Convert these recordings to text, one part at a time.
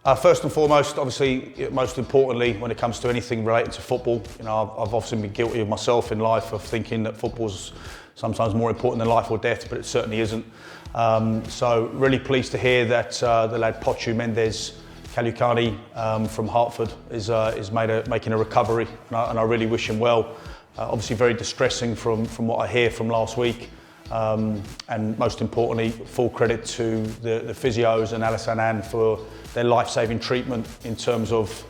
First and foremost, obviously, most importantly, when it comes to anything related to football, you know, I've often been guilty of myself in life of thinking that football's sometimes more important than life or death, but it certainly isn't. So really pleased to hear that the lad Pochu Mendes Kalukani from Hartford is making a recovery, and I really wish him well. Obviously very distressing from what I hear from last week. And most importantly, full credit to the physios and Alison Ann for their life-saving treatment in terms of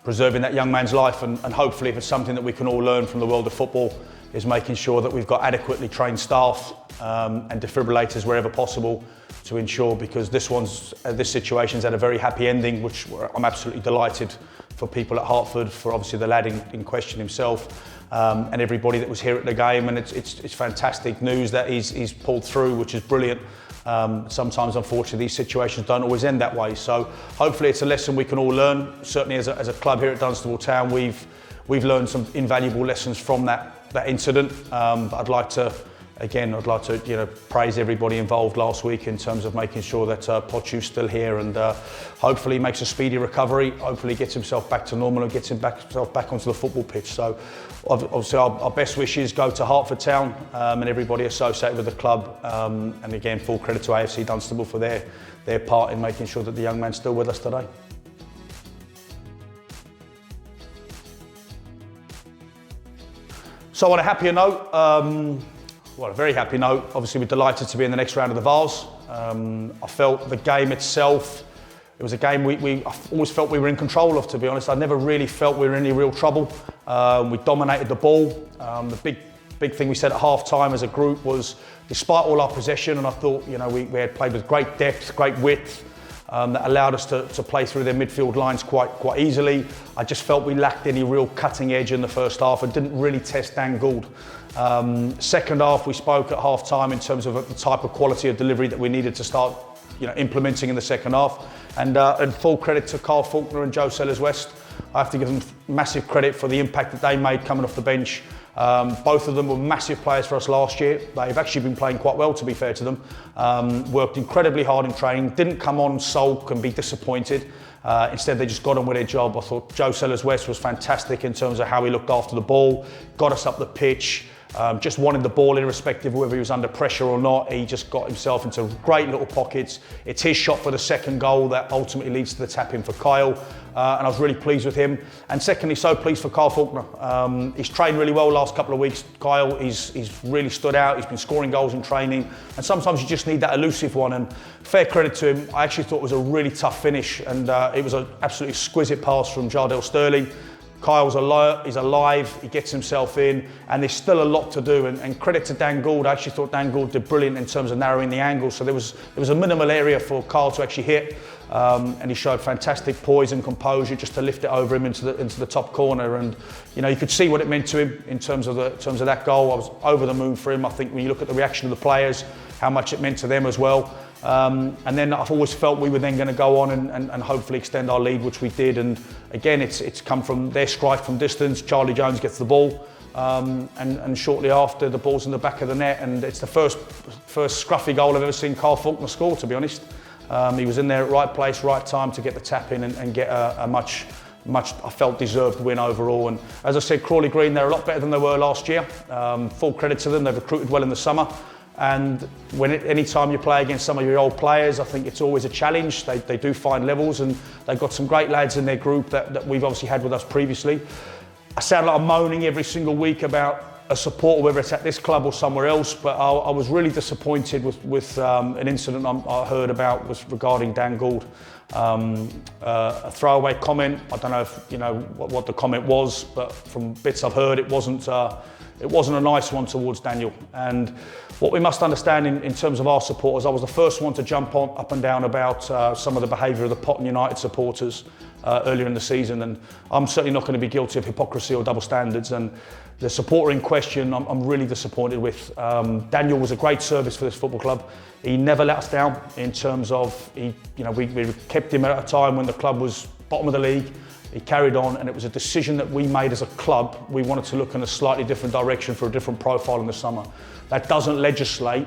preserving that young man's life, and hopefully if it's something that we can all learn from the world of football, is making sure that we've got adequately trained staff and defibrillators wherever possible to ensure, because this situation's had a very happy ending, which I'm absolutely delighted for people at Hartford, for obviously the lad in question himself, and everybody that was here at the game. And it's fantastic news that he's pulled through, which is brilliant. Sometimes, unfortunately, these situations don't always end that way. So hopefully it's a lesson we can all learn. Certainly as a club here at Dunstable Town, we've learned some invaluable lessons from that incident. I'd like to praise everybody involved last week in terms of making sure that Pochu's still here, and hopefully makes a speedy recovery, hopefully gets himself back to normal and gets himself back onto the football pitch. So obviously our best wishes go to Hartford Town and everybody associated with the club, and again full credit to AFC Dunstable for their part in making sure that the young man's still with us today. So on a happier note, a very happy note, obviously we're delighted to be in the next round of the Vase. I felt the game itself, it was a game I always felt we were in control of, to be honest. I never really felt we were in any real trouble. We dominated the ball. The big thing we said at half time as a group was, despite all our possession, and I thought, you know, we had played with great depth, great width, that allowed us to play through their midfield lines quite easily. I just felt we lacked any real cutting edge in the first half and didn't really test Dan Gould. Second half, we spoke at half time in terms of the type of quality of delivery that we needed to start, you know, implementing in the second half. And full credit to Carl Faulkner and Joe Sellers-West. I have to give them massive credit for the impact that they made coming off the bench. Both of them were massive players for us last year. They've actually been playing quite well, to be fair to them. Worked incredibly hard in training, didn't come on sulk and be disappointed. Instead, they just got on with their job. I thought Joe Sellers-West was fantastic in terms of how he looked after the ball, got us up the pitch, just wanted the ball irrespective of whether he was under pressure or not. He just got himself into great little pockets. It's his shot for the second goal that ultimately leads to the tap-in for Kyle. And I was really pleased with him. And secondly, so pleased for Carl Faulkner. He's trained really well the last couple of weeks. Kyle, he's really stood out. He's been scoring goals in training. And sometimes you just need that elusive one. And fair credit to him. I actually thought it was a really tough finish. And it was an absolutely exquisite pass from Jardel Sterling. Kyle's he's alive, he gets himself in, and there's still a lot to do. And credit to Dan Gould. I actually thought Dan Gould did brilliant in terms of narrowing the angle. So there was a minimal area for Kyle to actually hit, and he showed fantastic poise and composure just to lift it over him into the top corner. And you know, you could see what it meant to him in terms of that goal. I was over the moon for him. I think when you look at the reaction of the players, how much it meant to them as well. And then I've always felt we were then going to go on and hopefully extend our lead, which we did. And again, it's come from their strike from distance. Charlie Jones gets the ball, and shortly after, the ball's in the back of the net, and it's the first scruffy goal I've ever seen Carl Faulkner score, to be honest. He was in there at right place, right time to get the tap in and get a much, I felt, deserved win overall. And as I said, Crawley Green, they're a lot better than they were last year. Full credit to them. They've recruited well in the summer. And any time you play against some of your old players, I think it's always a challenge. They do find levels, and they've got some great lads in their group that we've obviously had with us previously. I sound like I'm moaning every single week about a supporter, whether it's at this club or somewhere else, but I was really disappointed with an incident I heard about was regarding Dan Gould. A throwaway comment. I don't know if you know what the comment was, but from bits I've heard, it wasn't a nice one towards Daniel. And what we must understand in terms of our supporters, I was the first one to jump up and down about some of the behaviour of the Potton United supporters earlier in the season, and I'm certainly not going to be guilty of hypocrisy or double standards. And the supporter in question, I'm really disappointed with. Daniel was a great service for this football club. He never let us down in terms of we kept him at a time when the club was bottom of the league. He carried on, and it was a decision that we made as a club. We wanted to look in a slightly different direction for a different profile in the summer. That doesn't legislate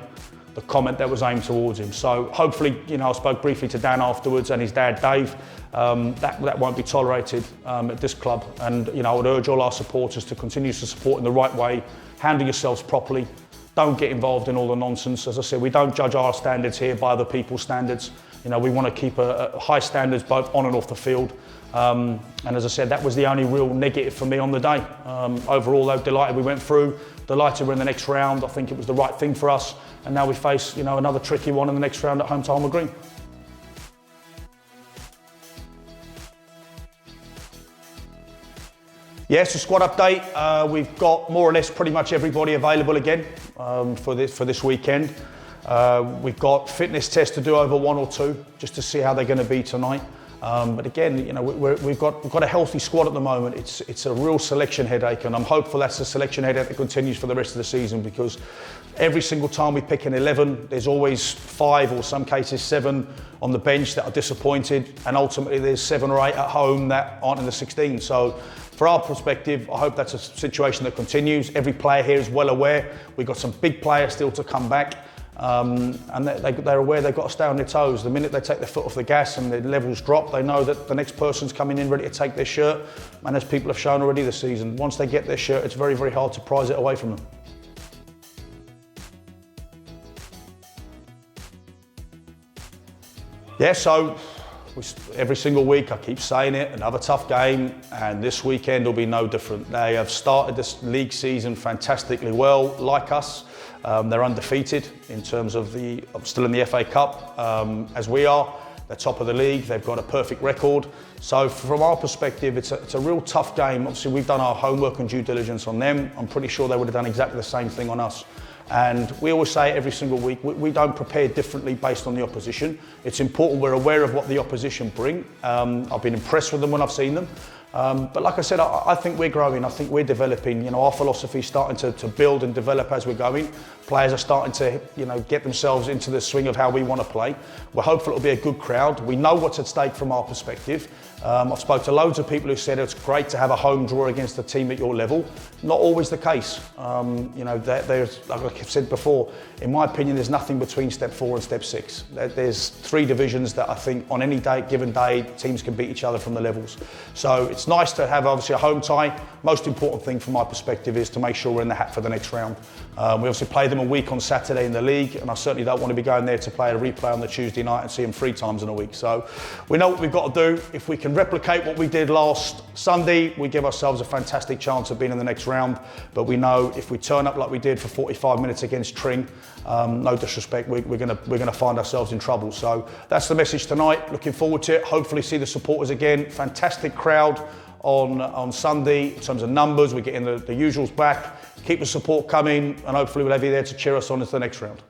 the comment that was aimed towards him. So hopefully, I spoke briefly to Dan afterwards and his dad Dave. That won't be tolerated at this club. And I would urge all our supporters to continue to support in the right way, handle yourselves properly. Don't get involved in all the nonsense. As I said, we don't judge our standards here by other people's standards. We want to keep a high standards both on and off the field. And as I said, that was the only real negative for me on the day. Overall, though, delighted we went through. Delighted we're in the next round. I think it was the right thing for us. And now we face, another tricky one in the next round at home to Crawley Green. Yes, a squad update. We've got more or less pretty much everybody available again for this weekend. We've got fitness tests to do over 1 or 2 just to see how they're going to be tonight. But again, we've got a healthy squad at the moment. It's a real selection headache, and I'm hopeful that's a selection headache that continues for the rest of the season, because every single time we pick an 11, there's always 5 or some cases 7 on the bench that are disappointed, and ultimately there's 7 or 8 at home that aren't in the 16. So for our perspective, I hope that's a situation that continues. Every player here is well aware. We've got some big players still to come back. And they're aware they've got to stay on their toes. The minute they take their foot off the gas and the levels drop, they know that the next person's coming in ready to take their shirt. And as people have shown already this season, once they get their shirt, it's very, very hard to prise it away from them. Yeah, so every single week I keep saying it, another tough game, and this weekend will be no different. They have started this league season fantastically well, like us. They're undefeated in terms of still in the FA Cup, as we are. They're top of the league, they've got a perfect record. So from our perspective, it's a real tough game. Obviously we've done our homework and due diligence on them. I'm pretty sure they would have done exactly the same thing on us. And we always say every single week, we don't prepare differently based on the opposition. It's important we're aware of what the opposition bring. I've been impressed with them when I've seen them. But like I said, I think we're growing, I think we're developing. Our philosophy is starting to build and develop as we're going. Players are starting to get themselves into the swing of how we want to play. We're hopeful it'll be a good crowd. We know what's at stake from our perspective. I've spoken to loads of people who said it's great to have a home draw against a team at your level. Not always the case. There's, like I've said before, in my opinion, there's nothing between step 4 and step 6. There's 3 divisions that I think on any given day, teams can beat each other from the levels. So it's nice to have obviously a home tie. Most important thing from my perspective is to make sure we're in the hat for the next round. We obviously play them a week on Saturday in the league, and I certainly don't want to be going there to play a replay on the Tuesday night and see them 3 times in a week. So we know what we've got to do. If we can replicate what we did last Sunday, we give ourselves a fantastic chance of being in the next round. But we know if we turn up like we did for 45 minutes against Tring, no disrespect, we're gonna find ourselves in trouble. So that's the message tonight. Looking forward to it. Hopefully see the supporters again. Fantastic crowd on Sunday in terms of numbers. We're getting the usuals back. Keep the support coming, and hopefully we'll have you there to cheer us on into the next round.